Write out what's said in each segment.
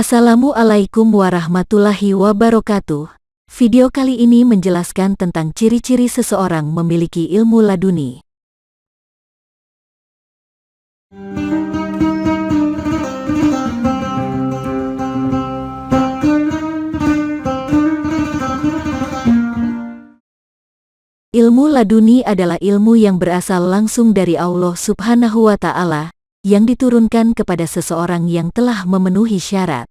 Assalamualaikum warahmatullahi wabarakatuh. Video kali ini menjelaskan tentang ciri-ciri seseorang memiliki ilmu laduni. Ilmu laduni adalah ilmu yang berasal langsung dari Allah Subhanahu wa Ta'ala, yang diturunkan kepada seseorang yang telah memenuhi syarat.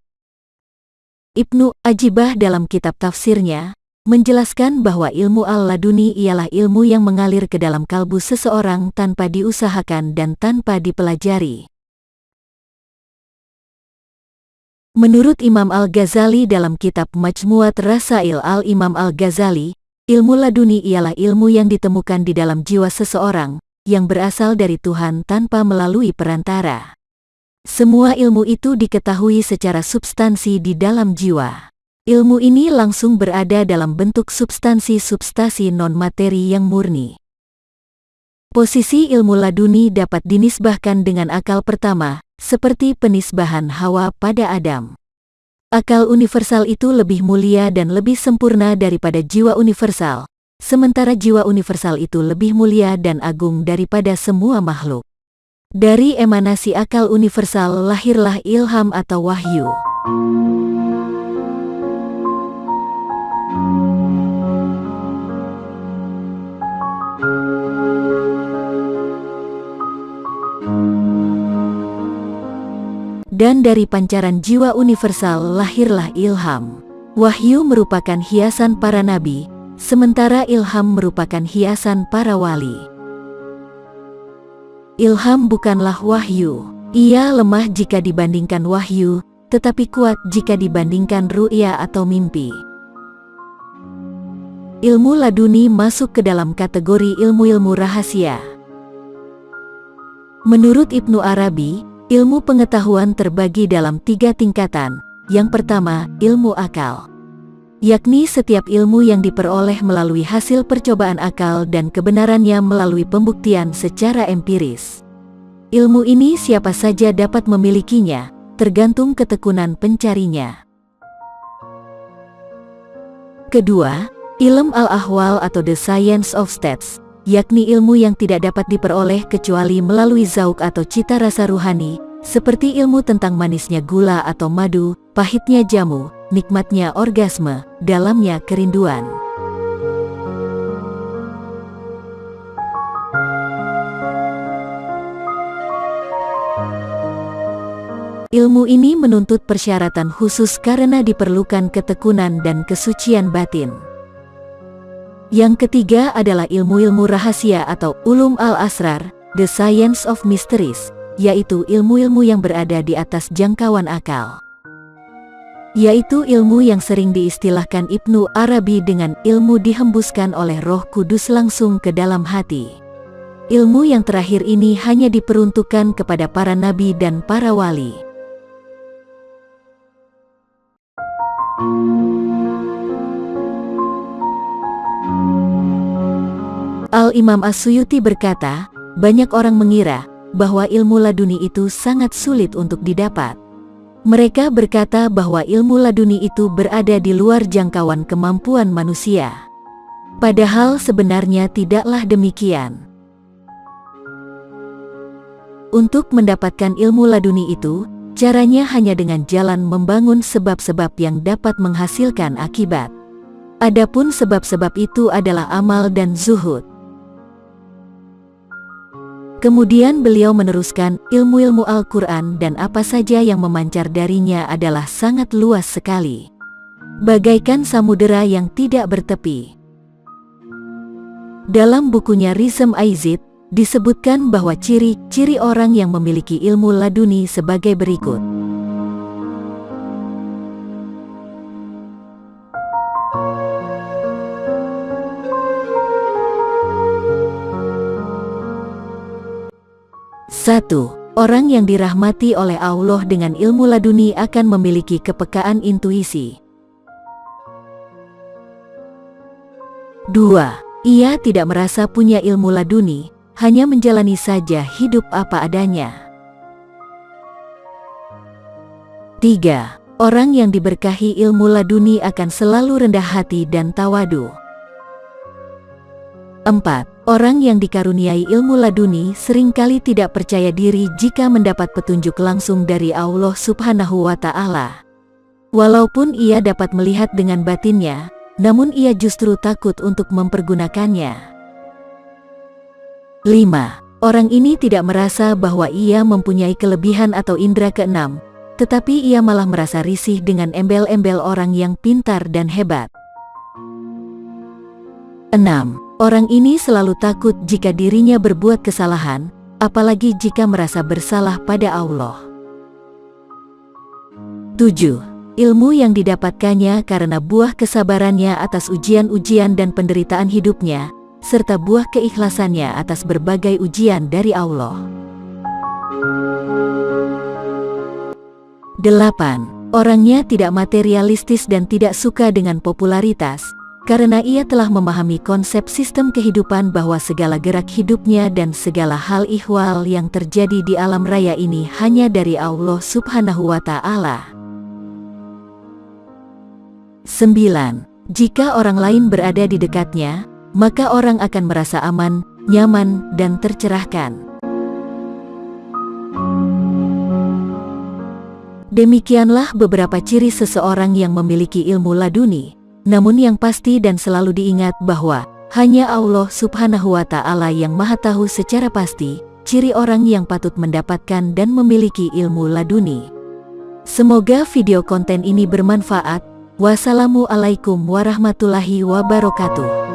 Ibnu Ajibah dalam kitab tafsirnya menjelaskan bahwa ilmu al-laduni ialah ilmu yang mengalir ke dalam kalbu seseorang tanpa diusahakan dan tanpa dipelajari. Menurut Imam Al-Ghazali dalam kitab Majmu'at Rasail Al-Imam Al-Ghazali, ilmu laduni ialah ilmu yang ditemukan di dalam jiwa seseorang, yang berasal dari Tuhan tanpa melalui perantara. Semua ilmu itu diketahui secara substansi di dalam jiwa. Ilmu ini langsung berada dalam bentuk substansi non-materi yang murni. Posisi ilmu laduni dapat dinisbahkan dengan akal pertama, seperti penisbahan Hawa pada Adam. Akal universal itu lebih mulia dan lebih sempurna daripada jiwa universal. Sementara jiwa universal itu lebih mulia dan agung daripada semua makhluk. Dari emanasi akal universal lahirlah ilham atau wahyu. Dan dari pancaran jiwa universal lahirlah ilham. Wahyu merupakan hiasan para nabi, sementara ilham merupakan hiasan para wali. Ilham bukanlah wahyu. Ia lemah jika dibandingkan wahyu, tetapi kuat jika dibandingkan ru'ya atau mimpi. Ilmu laduni masuk ke dalam kategori ilmu-ilmu rahasia. Menurut Ibnu Arabi, ilmu pengetahuan terbagi dalam 3 tingkatan. Yang pertama, ilmu akal, yakni setiap ilmu yang diperoleh melalui hasil percobaan akal dan kebenarannya melalui pembuktian secara empiris. Ilmu ini siapa saja dapat memilikinya, tergantung ketekunan pencarinya. Kedua, ilmu al-ahwal atau the science of states, yakni ilmu yang tidak dapat diperoleh kecuali melalui zauq atau cita rasa ruhani, seperti ilmu tentang manisnya gula atau madu, pahitnya jamu, nikmatnya orgasme, dalamnya kerinduan. Ilmu ini menuntut persyaratan khusus karena diperlukan ketekunan dan kesucian batin. Yang ketiga adalah ilmu-ilmu rahasia atau ulum al-asrar, the science of mysteries, yaitu ilmu-ilmu yang berada di atas jangkauan akal. Yaitu ilmu yang sering diistilahkan Ibnu Arabi dengan ilmu dihembuskan oleh Roh Kudus langsung ke dalam hati. Ilmu yang terakhir ini hanya diperuntukkan kepada para nabi dan para wali. Al-Imam As-Suyuti berkata, banyak orang mengira bahwa ilmu laduni itu sangat sulit untuk didapat. Mereka berkata bahwa ilmu laduni itu berada di luar jangkauan kemampuan manusia. Padahal sebenarnya tidaklah demikian. Untuk mendapatkan ilmu laduni itu, caranya hanya dengan jalan membangun sebab-sebab yang dapat menghasilkan akibat. Adapun sebab-sebab itu adalah amal dan zuhud. Kemudian beliau meneruskan, ilmu-ilmu Al-Quran dan apa saja yang memancar darinya adalah sangat luas sekali, bagaikan samudera yang tidak bertepi. Dalam bukunya Rizm Aizid, disebutkan bahwa ciri-ciri orang yang memiliki ilmu laduni sebagai berikut. Satu, orang yang dirahmati oleh Allah dengan ilmu laduni akan memiliki kepekaan intuisi. 2. Ia tidak merasa punya ilmu laduni, hanya menjalani saja hidup apa adanya. 3. Orang yang diberkahi ilmu laduni akan selalu rendah hati dan tawadu. 4. Orang yang dikaruniai ilmu laduni seringkali tidak percaya diri jika mendapat petunjuk langsung dari Allah Subhanahu wa Ta'ala. Walaupun ia dapat melihat dengan batinnya, namun ia justru takut untuk mempergunakannya. 5. Orang ini tidak merasa bahwa ia mempunyai kelebihan atau indera keenam, tetapi ia malah merasa risih dengan embel-embel orang yang pintar dan hebat. 6. Orang ini selalu takut jika dirinya berbuat kesalahan, apalagi jika merasa bersalah pada Allah. 7. Ilmu yang didapatkannya karena buah kesabarannya atas ujian-ujian dan penderitaan hidupnya, serta buah keikhlasannya atas berbagai ujian dari Allah. 8. Orangnya tidak materialistis dan tidak suka dengan popularitas, karena ia telah memahami konsep sistem kehidupan bahwa segala gerak hidupnya dan segala hal ihwal yang terjadi di alam raya ini hanya dari Allah Subhanahu wa Ta'ala. 9. Jika orang lain berada di dekatnya, maka orang akan merasa aman, nyaman, dan tercerahkan. Demikianlah beberapa ciri seseorang yang memiliki ilmu laduni. Namun yang pasti dan selalu diingat bahwa hanya Allah Subhanahu wa Ta'ala yang Maha Tahu secara pasti ciri orang yang patut mendapatkan dan memiliki ilmu laduni. Semoga video konten ini bermanfaat. Wassalamualaikum warahmatullahi wabarakatuh.